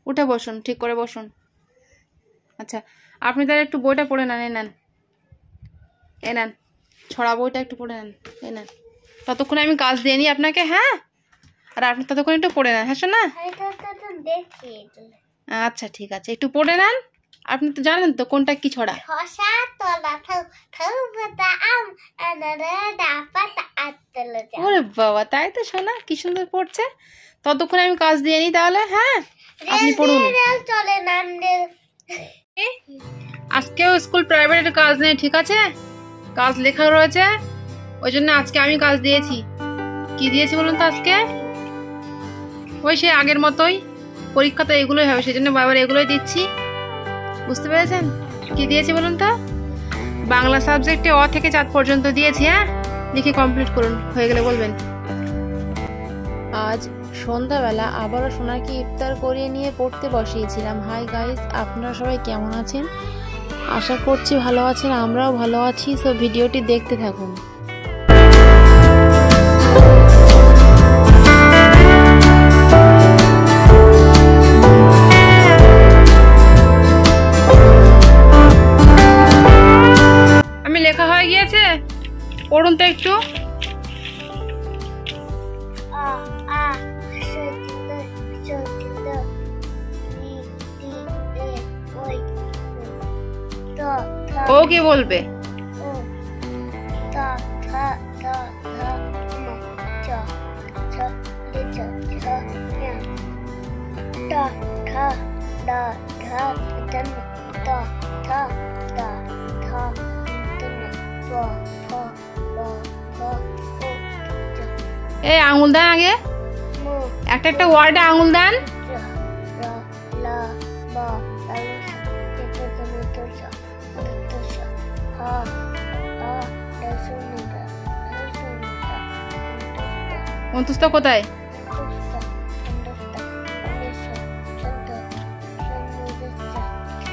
উঠে বসুন, ঠিক করে বসুন। আচ্ছা, আপনি তাহলে একটু বইটা পড়ে নেন। এ নেন ছড়া বইটা একটু পড়ে নেন। এ নেন, ততক্ষণে আমি কাজ দিয়ে নিই আপনাকে। হ্যাঁ, আর আপনি ততক্ষণ একটু পড়ে নেন। হ্যাঁ শোনা? আচ্ছা ঠিক আছে, একটু পড়ে নেন। আপনি তো জানেন তো কোনটা কি ছড়া। ওরে বাবা, তাই তো শোনা, কি সুন্দর পড়ছে। ততক্ষণে আমি কাজ দিয়ে নিই তাহলে। হ্যাঁ, আপনি পড়ুন। আজকেও স্কুল প্রাইভেটের কাজ নেই, ঠিক আছে? কাজ লেখা রয়েছে, ওই জন্য আজকে আমি কাজ দিয়েছি। কি দিয়েছি বলুন তো আজকে? ওই সে আগের মতোই, পরীক্ষা তো এগুলোই হবে, সেই জন্য বারবার এগুলোই দিচ্ছি। বুঝতে পেরেছেন কি দিয়েছি বলুন তো? বাংলা সাবজেক্টে অ থেকে 4 পর্যন্ত দিয়েছি। হ্যাঁ, লিখে কমপ্লিট করুন, হয়ে গেলে বলবেন। আজ সন্ধ্যাবেলা আবারও সোনাকে ইফতার করিয়ে নিয়ে পড়তে বসিয়েছিলাম। হাই গাইস, আপনারা সবাই কেমন আছেন? আশা করছি ভালো আছেন, আমরাও ভালো আছি। সো ভিডিওটি দেখতে থাকুন। আমি লেখা হয়ে গিয়েছে, পড়ুন তো একটু। ও কি বলবে? এই আঙুল দেন আগে, একটা একটা ওয়ার্ডে আঙুল দেন। অন্তুষ্টা কোথায়?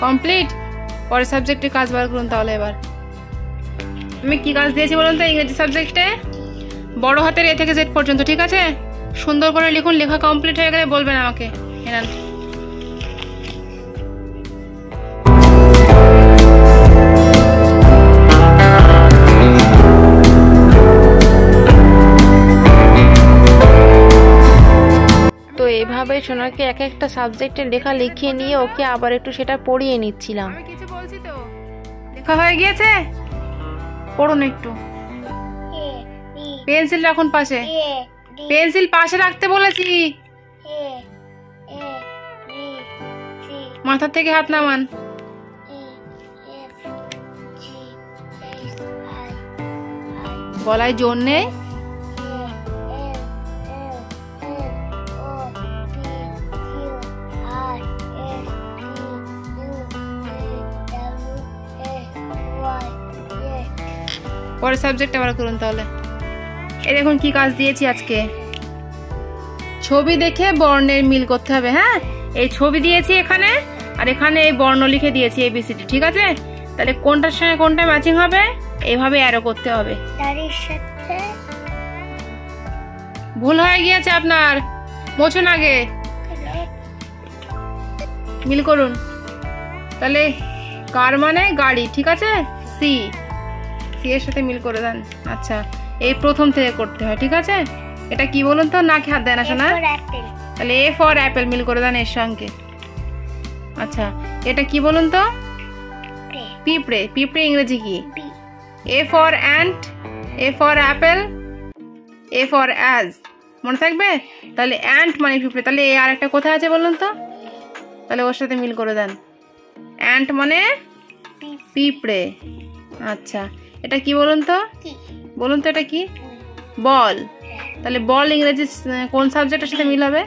কমপ্লিট। পরের সাবজেক্টে কাজ বার করুন তাহলে। এবার আমি কি কাজ দিয়েছি বলুন তো? ইংরেজি সাবজেক্টে বড় হাতের এ থেকে জেড পর্যন্ত, ঠিক আছে? সুন্দর করে লিখুন, লেখা কমপ্লিট হয়ে গেলে বলবেন আমাকে। হ্যাঁ, তো এভাবে সোনাকে এক একটা সাবজেক্টের লেখা লিখিয়ে নিয়ে ওকে আবার একটু সেটা পড়িয়ে নিচ্ছিলাম। আমি কিছু বলছি তো? লেখা হয়ে গিয়েছে, পড়ুন একটু। পেন্সিল রাখুন পাশে, পেন্সিল পাশে রাখতে বলেছি। মাথা থেকে হাত নামান। গলায় জোর নেই। পরের সাবজেক্ট আবার করুন তাহলে। এই দেখুন কি কাজ দিয়েছি আজকে। ছবি দেখে বর্ণের মিল করতে হবে। হ্যাঁ, এই ছবি দিয়েছি এখানে, আর এখানে এই বর্ণ লিখে দিয়েছি এবিসিডি, ঠিক আছে? তাহলে কোনটার সঙ্গে কোনটা ম্যাচিং হবে এইভাবে অ্যারো করতে হবে। ভুল হয়ে গিয়েছে আপনার, মোছুন আগে, মিল করুন। তাহলে কার মানে গাড়ি, ঠিক আছে? সি, সি এর সাথে মিল করে দেন। আচ্ছা, এই প্রথম থেকে করতে হয়, ঠিক আছে? এটা কি বলুন তো? নাকি হাত দেয় না শোনা? তাহলে এ ফর অ্যাপেল মিল করে দেন এর সঙ্গে। আচ্ছা, এটা কি বলুন তো? পিঁপড়ে। পিঁপড়ে ইংরেজি কি? A for ant, A for Apple, A for as, মনে থাকবে? তাহলে অ্যান্ট মানে পিঁপড়ে, তাহলে এ আর একটা কোথায় আছে বলুন তো? তাহলে ওর সাথে মিল করে দেন। অ্যান্ট মানে পিঁপড়ে। আচ্ছা, এটা কি বলুন তো? বলুন তো এটা কি? বল। তাহলে বল ইংরেজি কোন সাবজেক্টের সাথে মিল হবে?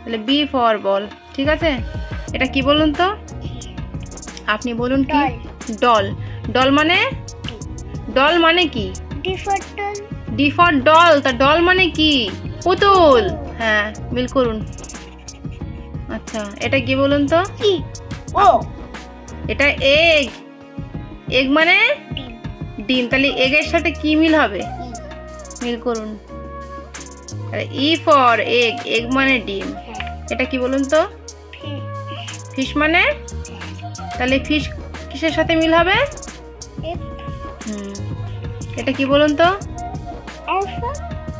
তাহলে বি ফর বল, ঠিক আছে? এটা কি বলুন তো? আপনি বলুন কি? ডল। ডল মানে? ডল মানে কি? D for doll. তা ডল মানে কি? পুতুল। হ্যাঁ, মিল করুন। আচ্ছা, এটা কি বলুন তো? এটা এগ। এগ মানে ডিম। তাহলে এগের সাথে কি মিল হবে? মিল করুন। E for egg. এগ মানে ডিম। এটা কি বলুন তো? ফিশ মানে, তাহলে ফিশ কিসের সাথে মিল হবে? এটা কি বলুন তো?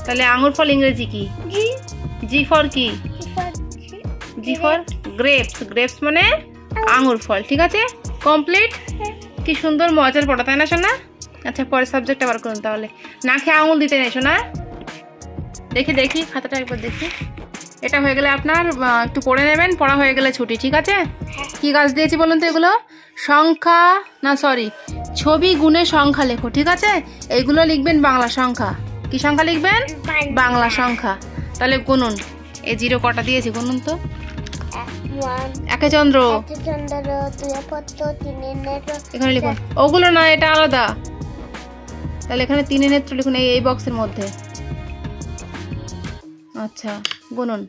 তাহলে আঙুর ফল ইংরেজি কি? জি ফর কি? G for grapes. গ্রেপস মানে আঙুর ফল। ঠিক আছে, কমপ্লিট। কি সুন্দর মজার পড়া, তাই না শোনা? আচ্ছা, পরের সাবজেক্ট আবার করুন তাহলে। নাকে আঙুল দিতে নেই শোনা। দেখি দেখি খাতাটা একবার দেখি। এটা হয়ে গেলে আপনার একটু পড়ে নেবেন, পড়া হয়ে গেলে ছুটি। ঠিক আছে, কি কাজ দিয়েছি বলুন তো? এগুলো সংখ্যা না, সরি, ছবি গুণে সংখ্যা লেখো। ঠিক আছে, এইগুলো লিখবেন বাংলা সংখ্যা। কি সংখ্যা লিখবেন? বাংলা সংখ্যা। তাহলে গুনুন। এই 0 কটা দিয়েছি, গুনুন তো। একে চন্দ্র, এখানে লিখুন। ওগুলো না, এটা আলাদা। তাহলে এখানে 3 নেত্র লিখুন এই বক্সের মধ্যে। আচ্ছা, গুনুন।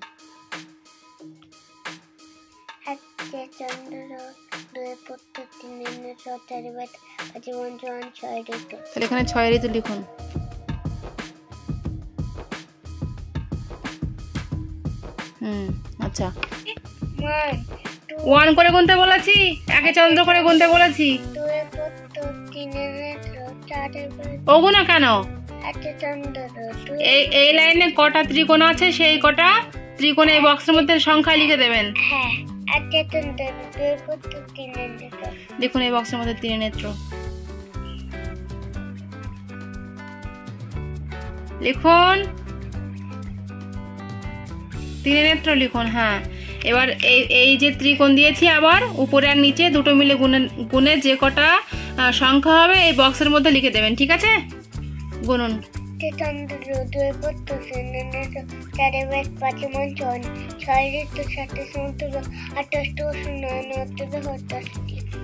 তাহলে এখানে 6 ঋতু লিখুন। আচ্ছা, 1 করে গুনতে বলেছি, একে চন্দ্র করে গুনতে বলেছি। ওগুলো কেন? এই লাইনে কটা ত্রিকোণ আছে, সেই কটা ত্রিকোণ এই বক্সের মধ্যে সংখ্যা লিখে দেবেন। দেখুন এই বক্সের মধ্যে 3 নেত্র লিখুন, 3 নেত্র লিখুন। হ্যাঁ, এবার এই যে ত্রিকোণ দিয়েছি, আবার উপরে আর নিচে দুটো মিলে গুণে যে কটা সংখ্যা হবে এই বক্সের মধ্যে লিখে দেবেন। ঠিক আছে, গুনুন।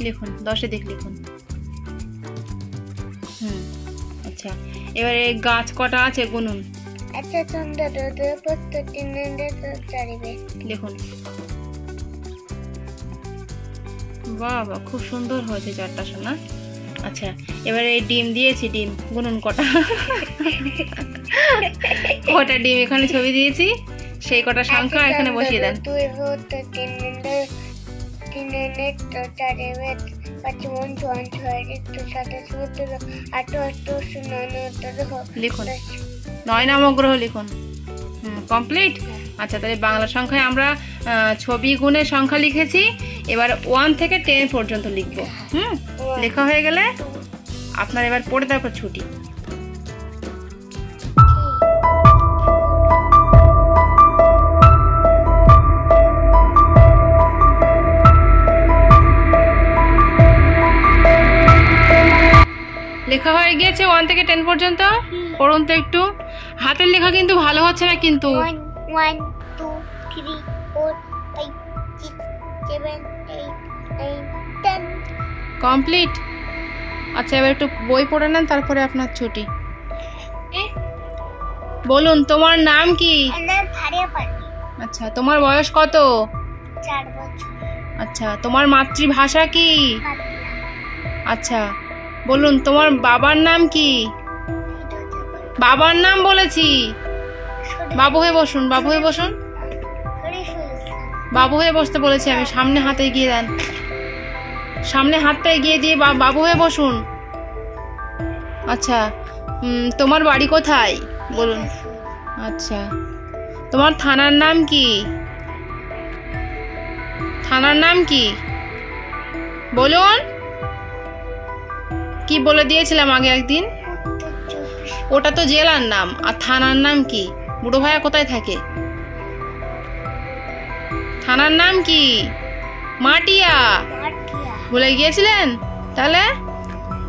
লিখুন 10 দিক লিখুন। আচ্ছা, এবারে গাছ কটা আছে গুনুন। লিখুন। বাবা, খুব সুন্দর হয়েছে চারটা সোনা। আচ্ছা, এবারে এই ডিম দিয়েছি, ডিম গুনুন কটা। কটা ডিম এখানে ছবি দিয়েছি, সেই কটা সংখ্যা এখানে বসিয়ে দেন। লিখুন 9 নবগ্রহ লিখুন। কমপ্লিট। আচ্ছা, তাহলে বাংলা সংখ্যায় আমরা ছবি গুণে সংখ্যা লিখেছি। এবার 1 থেকে 10 পর্যন্ত লিখবো। লেখা হয়ে গেলে আপনার এবার পড়ে তারপর ছুটি। লেখা হয়ে গিয়েছে 1 থেকে 10 পর্যন্ত। পড়ুন তো একটু। হাতের লেখা কিন্তু ভালো হচ্ছে না কিন্তু। 1 2 3 4 5 6 7 8 9 10 কমপ্লিট। আচ্ছা, এবার একটু বই পড়ে নেন, তারপরে আপনার ছুটি। বলুন তোমার নাম কি? আচ্ছা, তোমার বয়স কত? 4 বছর। আচ্ছা, তোমার মাতৃভাষা কি? আচ্ছা, বলুন তোমার বাবার নাম কি? বাবার নাম বলেছি। বাবু হয়ে বসুন, বাবু হয়ে বসুন। বাবু হয়ে বসতে বলেছি আমি। সামনে হাতে এগিয়ে দেন, সামনে হাতটা এগিয়ে দিয়ে বাবু হয়ে বসুন। আচ্ছা, তোমার বাড়ি কোথায় বলুন। আচ্ছা, তোমার থানার নাম কি? থানার নাম কি বলুন। কি বলে দিয়েছিলাম আগে একদিন? ওটা তো জেলার নাম। আর থানার নাম কি? বুড়ো ভাইয়া কোথায় থাকে? থানার নাম কি? মাটিয়া। ভুলে গিয়েছিলেন? তাহলে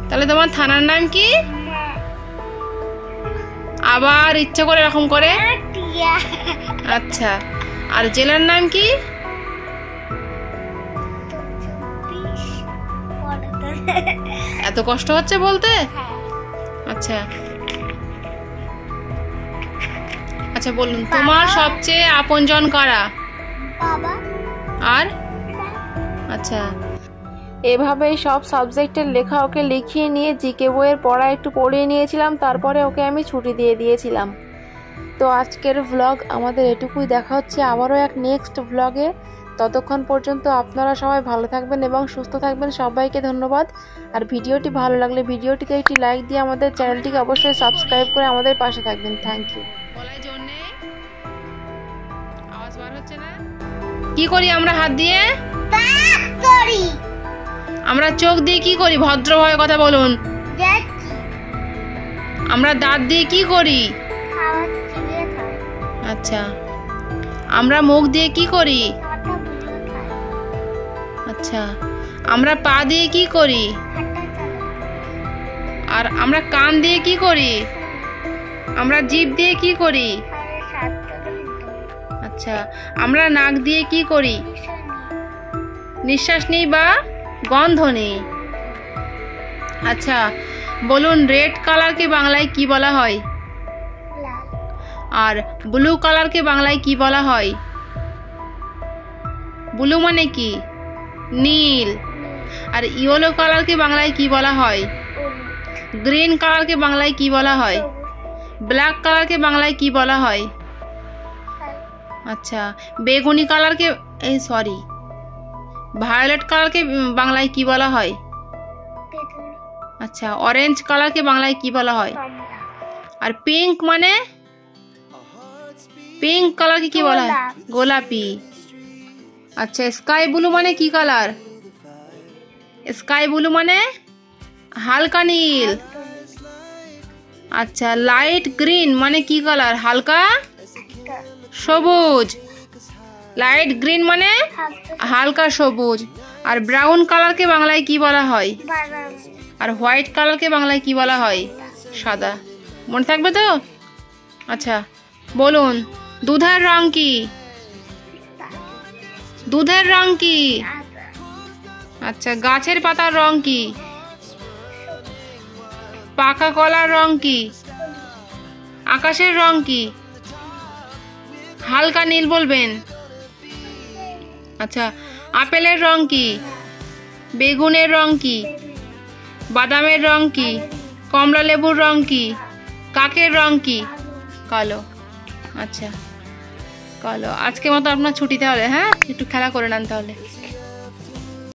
তাহলে তোমার থানার নাম কি? আবার ইচ্ছে করে এরকম করে। আচ্ছা, আর জেলার নাম কি? এত কষ্ট হচ্ছে বলতে? আচ্ছা আচ্ছা, বলুন তোমার সবচেয়ে আপনজন কারা? বাবা আর? আচ্ছা, এভাবেই সব সাবজেক্টের লেখা ওকে লিখিয়ে নিয়ে জিকে বইয়ের পড়া একটু পড়িয়ে নিয়েছিলাম, তারপরে ওকে আমি ছুটি দিয়ে দিয়েছিলাম। তো আজকের ভ্লগ আমাদের এটুকুই। দেখা হচ্ছে আবারও এক নেক্সট ভ্লগে। ততক্ষণ পর্যন্ত আপনারা সবাই ভালো থাকবেন এবং সুস্থ থাকবেন। সবাইকে ধন্যবাদ। আর ভিডিওটি ভালো লাগলে ভিডিওটিতে একটি লাইক দিয়ে আমাদের চ্যানেলটিকে অবশ্যই সাবস্ক্রাইব করে আমাদের পাশে থাকবেন। Thank you. বলার জন্য আওয়াজ বার হচ্ছে না। কি করি আমরা হাত দিয়ে? করি। আমরা চোখ দিয়ে কি করি? ভদ্রভাবে কথা বলুন। আমরা দাঁত দিয়ে কি করি? আচ্ছা। আমরা মুখ দিয়ে কি করি? আচ্ছা। আমরা পা দিয়ে কি করি? আর আমরা কান দিয়ে কি করি? আমরা জিভ দিয়ে কি করি? আচ্ছা। আমরা নাক দিয়ে কি করি? নিঃশ্বাস নেই বা গন্ধ নেই। আচ্ছা, বলুন রেড কালারকে বাংলায় কি বলা হয়? আর ব্লু কালারকে বাংলায় কি বলা হয়? ব্লু মানে কি? নীল। আর ইয়েলো কালারকে বাংলায় কি বলা হয়? গ্রিন কালারকে বাংলায় কি বলা হয়? ব্ল্যাক কালারকে বাংলায় কি বলা হয়? আচ্ছা। বেগুনি কালারকে ভায়োলেট কালারকে বাংলায় কি বলা হয়? আচ্ছা। অরেঞ্জ কালারকে বাংলায় কি বলা হয়? আর পিঙ্ক মানে? পিঙ্ক কালারকে কি বলা হয়? গোলাপি। আচ্ছা। স্কাই ব্লু মানে কি কালার? স্কাই ব্লু মানে হালকা নীল। আচ্ছা। লাইট গ্রিন মানে কি কালার? হালকা সবুজ। লাইট গ্রিন মানে হালকা সবুজ। আর ব্রাউন কালারকে বাংলায় কি বলা হয়? আর হোয়াইট কালারকে বাংলায় কি বলা হয়? সাদা। মনে থাকবে তো? আচ্ছা, বলুন দুধের রং কি? দুধের রং কি? আচ্ছা। গাছের পাতার রং কি? পাকা কলার রং কি? আকাশের রং কি? হালকা নীল বলবেন। আচ্ছা। আপেলের রং কি? বেগুনের রং কি? বাদামের রং কি? কমলা লেবুর রং কি? কাকের রং কি? কালো। আচ্ছা, কালো। আজকে মতো আপনার ছুটি তাহলে। হ্যাঁ, একটু খেলা করে নেন তাহলে।